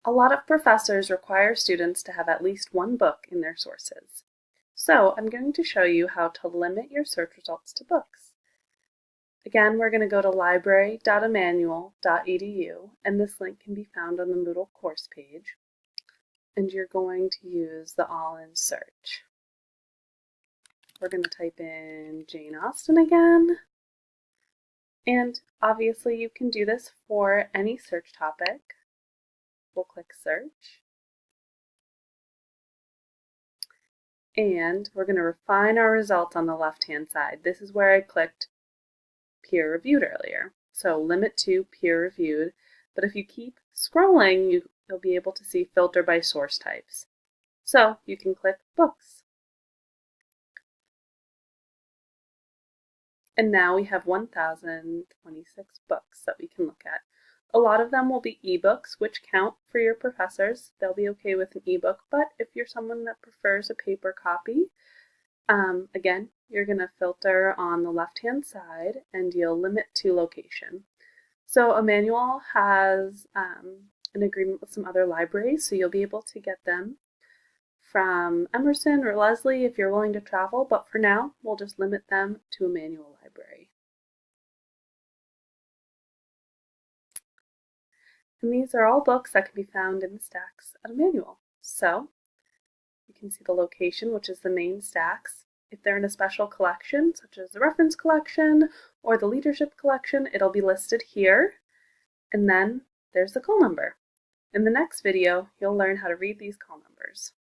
A lot of professors require students to have at least one book in their sources. So I'm going to show you how to limit your search results to books. Again, we're going to go to library.emmanuel.edu, and this link can be found on the Moodle course page. And you're going to use the all-in search. We're going to type in Jane Austen again. And obviously you can do this for any search topic. We'll click search. And we're going to refine our results on the left-hand side. This is where I clicked peer-reviewed earlier. So limit to peer-reviewed, but if you keep scrolling, you'll be able to see filter by source types. So you can click books. And now we have 1,026 books that we can look at. A lot of them will be ebooks, which count for your professors. They'll be okay with an ebook, but if you're someone that prefers a paper copy, again, you're going to filter on the left-hand side and you'll limit to location. So Emmanuel has an agreement with some other libraries, so you'll be able to get them from Emerson or Leslie if you're willing to travel, but for now, we'll just limit them to Emmanuel Library. And these are all books that can be found in the stacks at Emmanuel. So you can see the location, which is the main stacks. If they're in a special collection, such as the reference collection or the leadership collection, it'll be listed here. And then there's the call number. In the next video, you'll learn how to read these call numbers.